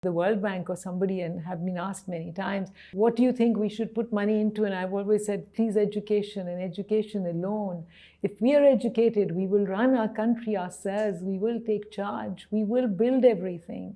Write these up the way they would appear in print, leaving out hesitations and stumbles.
the World Bank or somebody and have been asked many times, what do you think we should put money into? And I've always said, please, education and education alone. If we are educated, we will run our country ourselves, we will take charge, we will build everything.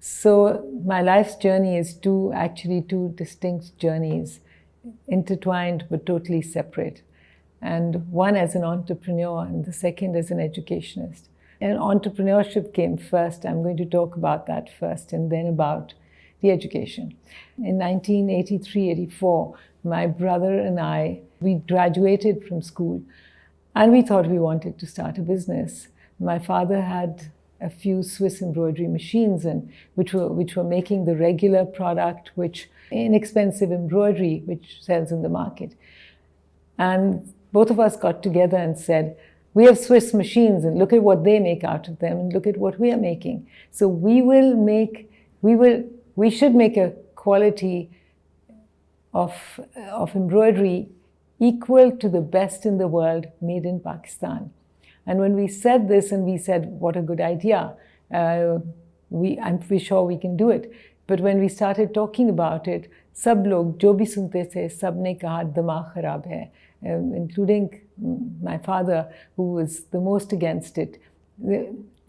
So my life's journey is two distinct journeys, intertwined but totally separate. And one as an entrepreneur and the second as an educationist. And entrepreneurship came first. I'm going to talk about that first and then about the education. In 1983-84, my brother and I, we graduated from school and we thought we wanted to start a business. My father had a few Swiss embroidery machines and which were making the regular product, which inexpensive embroidery which sells in the market. And both of us got together and said, we have Swiss machines and look at what they make out of them and look at what we are making. So we should make a quality of embroidery equal to the best in the world made in Pakistan. And when we said this and we said, what a good idea, I'm sure we can do it. But when we started talking about it, sab log jo bhi sunte the, sab ne kaha damag kharab hai, including my father, who was the most against it.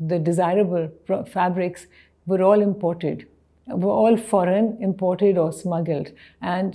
the desirable fabrics were all imported, were all foreign, imported or smuggled. And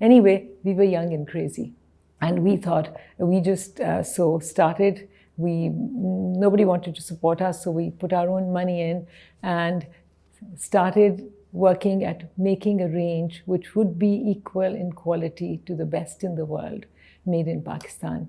Anyway, we were young and crazy. And we thought, we just started. Nobody wanted to support us, so we put our own money in and started working at making a range which would be equal in quality to the best in the world, made in Pakistan.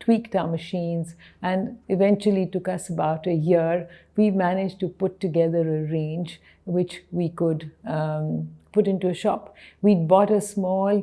tweaked our machines, and eventually took us about a year. We managed to put together a range which we could put into a shop. We bought a small,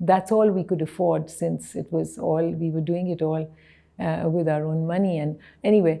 That's all we could afford since it was all, we were doing it all with our own money. And anyway,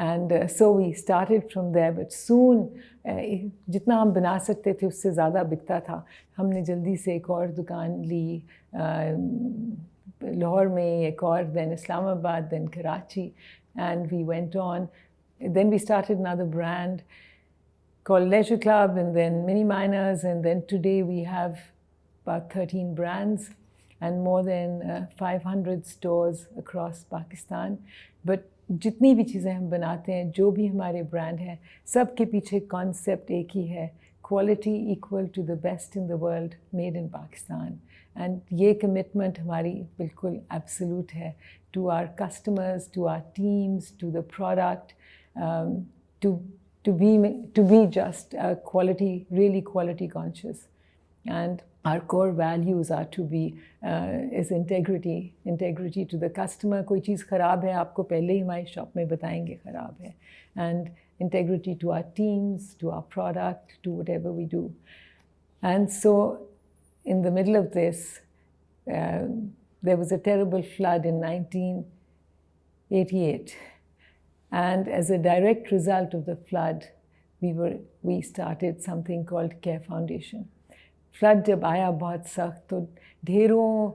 And so we started from there, but soon جتنا ہم بنا سکتے تھے اس سے زیادہ بکتا تھا. ہم نے جلدی سے ایک اور دکان لی لاہور میں, ایک اور, then اسلام آباد, then Karachi, and we went on. Then we started another brand called Leisure Club, and then Mini Miners, and then today we have about 13 brands and more than 500 stores across Pakistan. But جتنی بھی چیزیں ہم بناتے ہیں, جو بھی ہمارے brand ہیں, سب کے پیچھے کانسیپٹ ایک ہی ہے, quality equal to the best in the world, made in Pakistan. And یہ کمٹمنٹ ہماری بالکل ایبسلوٹ ہے to our customers, to our teams, to the product, to be just quality, really quality conscious. And our core values are to be is integrity to the customer. کوئی چیز خراب ہے آپ کو پہلے ہی ہماری شاپ میں بتائیں گے خراب ہے. And integrity to our teams, to our product, to whatever we do. And so in the middle of this, there was a terrible flood in 1988. And as a direct result of the flood, we started something called Care Foundation. Flood جب آیا بہت سخت تو ڈھیروں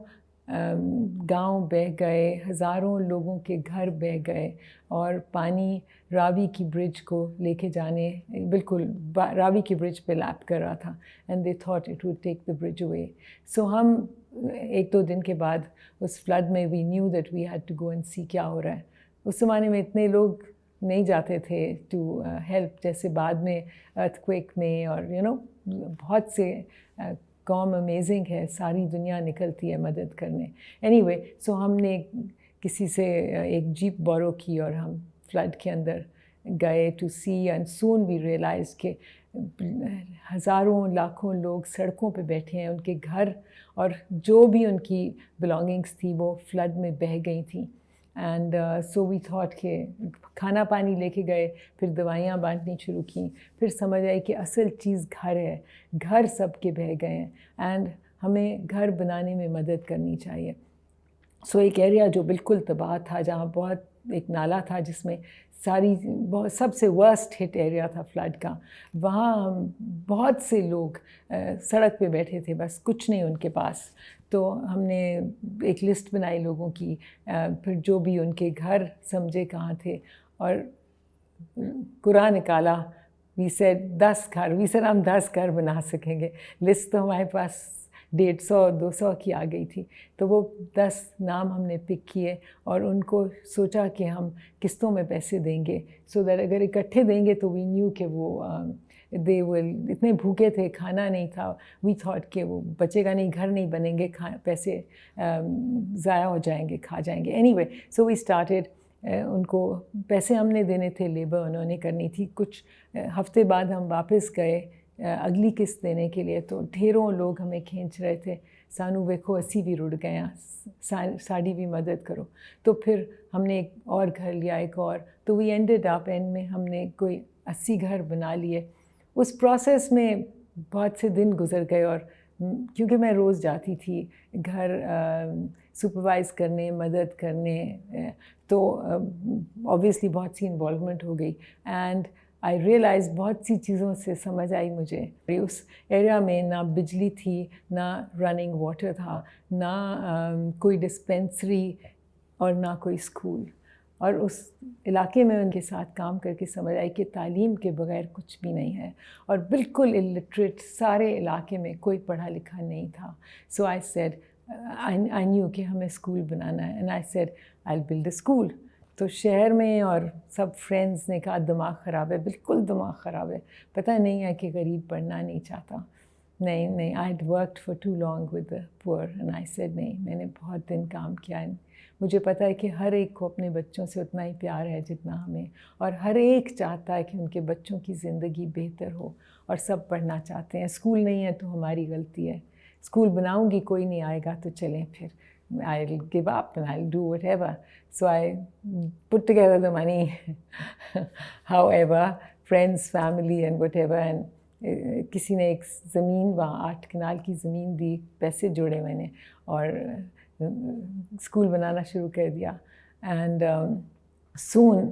گاؤں بہہ گئے, ہزاروں لوگوں کے گھر بہہ گئے, اور پانی راوی کی برج کو لے کے جانے, بالکل راوی کی برج پہ لیپ کر رہا تھا. And they thought it would take the bridge away. So ہم ایک دو دن کے بعد اس فلڈ میں we knew that we had to go and see کیا ہو رہا ہے. اس زمانے میں اتنے لوگ نہیں جاتے تھے ٹو ہیلپ, جیسے بعد میں ارتھ کویک میں, اور بہت سے قوم امیزنگ ہے, ساری دنیا نکلتی ہے مدد کرنے. اینی وے, سو ہم نے کسی سے ایک جیپ بورو کی اور ہم فلڈ کے اندر گئے to see, and soon we realise کہ ہزاروں لاکھوں لوگ سڑکوں پہ بیٹھے ہیں, ان کے گھر اور جو بھی ان کی بلانگنگس تھی وہ فلڈ میں بہہ گئی تھیں. اینڈ سو وی تھاٹ کہ کھانا پانی لے کے گئے, پھر دوائیاں بانٹنی شروع کیں, پھر سمجھ آئی کہ اصل چیز گھر ہے, گھر سب کے بہہ گئے ہیں, اینڈ ہمیں گھر بنانے میں مدد کرنی چاہیے. سو ایک ایریا جو بالکل تباہ تھا, جہاں بہت ایک نالا تھا جس میں سب سے ورسٹ ہٹ ایریا تھا فلڈ کا, وہاں ہم بہت سے لوگ سڑک پہ بیٹھے تھے, بس کچھ نہیں ان کے پاس. تو ہم نے ایک لسٹ بنائی لوگوں کی, پھر جو بھی ان کے گھر سمجھے کہاں تھے, اور قرآن نکالا. وی سیڈ 10 گھر, وی سیڈ ہم 10 گھر بنا سکیں گے. لسٹ تو ہمارے پاس 150-200 کی آ گئی تھی. تو وہ 10 نام ہم نے پک کیے, اور ان کو سوچا کہ ہم قسطوں میں پیسے دیں گے, سو دیٹ اگر اکٹھے دیں گے تو وی نیو کہ وہ دے ول, اتنے بھوکے تھے, کھانا نہیں تھا. وی تھاٹ کہ وہ بچے گا نہیں, گھر نہیں بنیں گے, پیسے ضائع ہو جائیں گے, کھا جائیں گے. Any way, so we started. ان کو پیسے ہم نے دینے تھے, لیبر انہوں نے کرنی تھی. کچھ ہفتے بعد ہم واپس گئے اگلی قسط دینے کے لیے, تو ڈھیروں لوگ ہمیں کھینچ رہے تھے, سانو ویکھو اسی بھی رڑ گئے ہیں, ساڑی بھی مدد کرو. تو پھر ہم نے ایک اور گھر لیا, ایک اور, تو وی اینڈڈ اپ اینڈ میں ہم نے کوئی 80 گھر بنا لیے. اس پروسیس میں بہت سے دن گزر گئے, اور کیونکہ میں روز جاتی تھی گھر سپروائز کرنے, مدد کرنے, تو آبویسلی بہت سی انوالومنٹ ہو گئی. اینڈ آئی ریئلائز بہت سی چیزوں سے سمجھ آئی مجھے. اس ایریا میں نہ بجلی تھی, نہ رننگ واٹر تھا, نہ کوئی ڈسپینسری, اور نہ کوئی اسکول. اور اس علاقے میں ان کے ساتھ کام کر کے سمجھ آئی کہ تعلیم کے بغیر کچھ بھی نہیں ہے, اور بالکل الٹریٹ سارے علاقے میں کوئی پڑھا لکھا نہیں تھا. سو آئی سیڈ, آئی نیو کہ ہمیں اسکول بنانا ہے, and I said I build a school. تو شہر میں اور سب فرینڈز نے کہا دماغ خراب ہے, بالکل دماغ خراب ہے, پتہ نہیں ہے کہ غریب پڑھنا نہیں چاہتا. نہیں, I had worked for too long with the poor, and I said نہیں, میں نے بہت دن کام کیا. مجھے پتہ ہے کہ ہر ایک کو اپنے بچوں سے اتنا ہی پیار ہے جتنا ہمیں, اور ہر ایک چاہتا ہے کہ ان کے بچوں کی زندگی بہتر ہو, اور سب پڑھنا چاہتے ہیں. اسکول نہیں ہے تو ہماری غلطی ہے. اسکول بناؤں گی, کوئی نہیں آئے گا تو چلیں پھر I'll give up and I'll do whatever. So I put together the money, however, friends, family and whatever, and کسی نے ایک زمین وہاں 8 کنال کی زمین دی, پیسے جوڑے میں نے, اور اسکول بنانا شروع کر دیا. And soon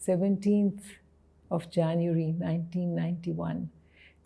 17th of January 1991,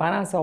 1200,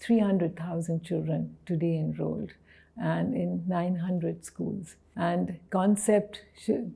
300,000 children today enrolled and in 900 schools. And concept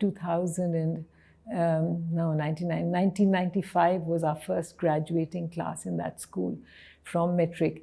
1995 was our first graduating class in that school from metric,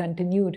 continued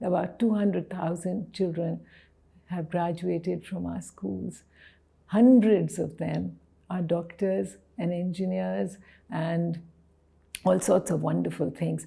about 200,000 children have graduated from our schools. Hundreds of them are doctors and engineers and all sorts of wonderful things.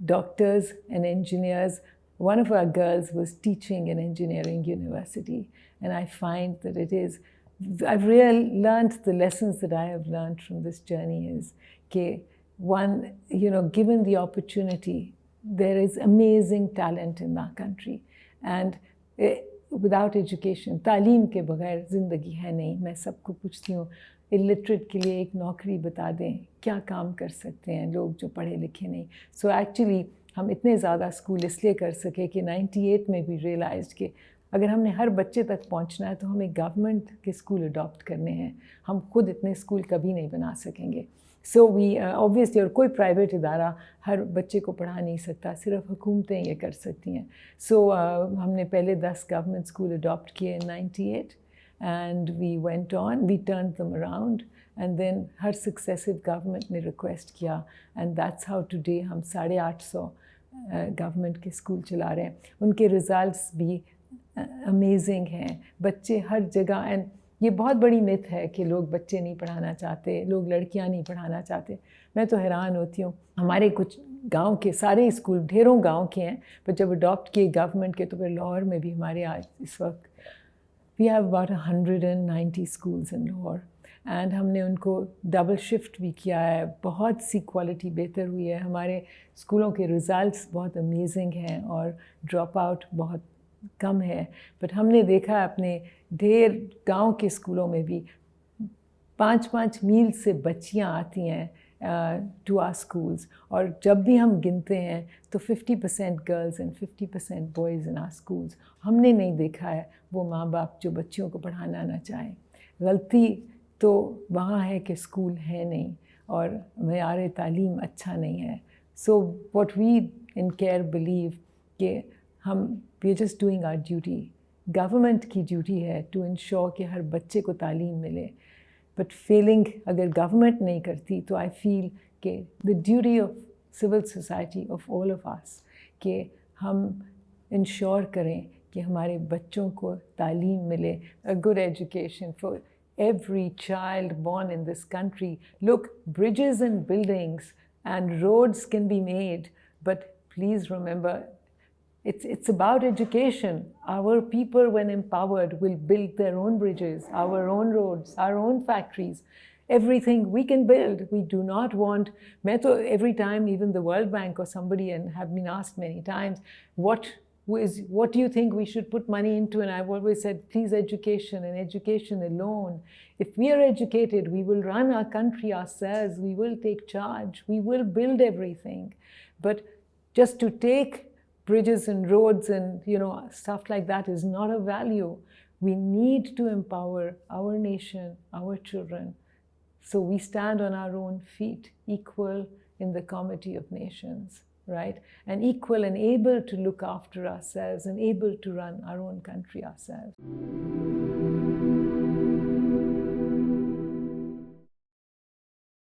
doctors and engineers. One of our girls was teaching in engineering university, and I find that I've really learned the lessons that I have learned from this journey is that one, given the opportunity, there is amazing talent in our country, and without education, تعلیم کے بغیر زندگی ہے نہیں. میں سب کو پوچھتی ہوں illiterate کے لیے ایک نوکری بتا دیں, کیا کام کر سکتے ہیں لوگ جو پڑھے لکھے نہیں. سو ایکچولی ہم اتنے زیادہ اسکول اس لیے کر سکے کہ 98 میں بھی ریئلائزڈ کہ اگر ہم نے ہر بچے تک پہنچنا ہے تو ہمیں گورنمنٹ کے اسکول اڈاپٹ کرنے ہیں. ہم خود اتنے اسکول کبھی نہیں بنا سکیں گے. سو اوبویسلی اور کوئی پرائیویٹ ادارہ ہر بچے کو پڑھا نہیں سکتا, صرف حکومتیں یہ کر سکتی ہیں. سو ہم نے پہلے 10 گورنمنٹ اسکول اڈاپٹ کیے in 98 and we went on, we turned them around and then Hare successive government نے ریکویسٹ کیا and that's how today ہم 850 گورنمنٹ کے اسکول چلا رہے ہیں. ان کے ریزلٹس بھی امیزنگ ہیں, بچے ہر جگہ. اینڈ یہ بہت بڑی مت ہے کہ لوگ بچے نہیں پڑھانا چاہتے, لوگ لڑکیاں نہیں پڑھانا چاہتے. میں تو حیران ہوتی ہوں, ہمارے کچھ گاؤں کے سارے اسکول ڈھیروں گاؤں کے ہیں, پر جب اڈاپٹ کیے گورنمنٹ کے تو پھر لاہور میں بھی ہمارے آج اس وقت we have about 190 schools in Lahore. And ہم نے ان کو ڈبل شفٹ بھی کیا ہے, بہت سی کوالٹی بہتر ہوئی ہے. ہمارے اسکولوں کے ریزلٹس بہت امیزنگ ہیں اور ڈراپ آؤٹ بہت کم ہے. بٹ ہم نے دیکھا اپنے ڈھیر گاؤں کے اسکولوں میں بھی 5 میل سے بچیاں آتی ہیں ٹو آر اسکولس, اور جب بھی ہم گنتے ہیں تو 50% girls and 50% boys in our schools. ہم نے نہیں دیکھا ہے وہ ماں باپ جو بچیوں کو پڑھانا نہ چاہیں. غلطی تو وہاں ہے کہ اسکول ہے نہیں اور معیار تعلیم اچھا نہیں ہے. So what we in care believe کہ ہم we are just doing our duty. Government کی ڈیوٹی ہے ٹو انشور کہ ہر بچے کو تعلیم ملے. بٹ فیلنگ اگر گورنمنٹ نہیں کرتی تو آئی فیل کہ the duty of civil society of all of us کہ ہم انشور کریں کہ ہمارے بچوں کو تعلیم ملے. A good education for every child born in this country. Look, bridges and buildings and roads can be made, but please remember, it's about education. Our people, when empowered, will build their own bridges, our own roads, our own factories. Everything we can build. We do not want, every time even the World Bank or somebody, and have been asked many times, what do you think we should put money into? And I've always said, please, education and education alone. If we are educated, we will run our country ourselves. We will take charge. We will build everything. But just to take bridges and roads and stuff like that is not a value. We need to empower our nation, our children. So we stand on our own feet, equal in the comity of nations. Right? And equal and able to look after ourselves and able to run our own country ourselves.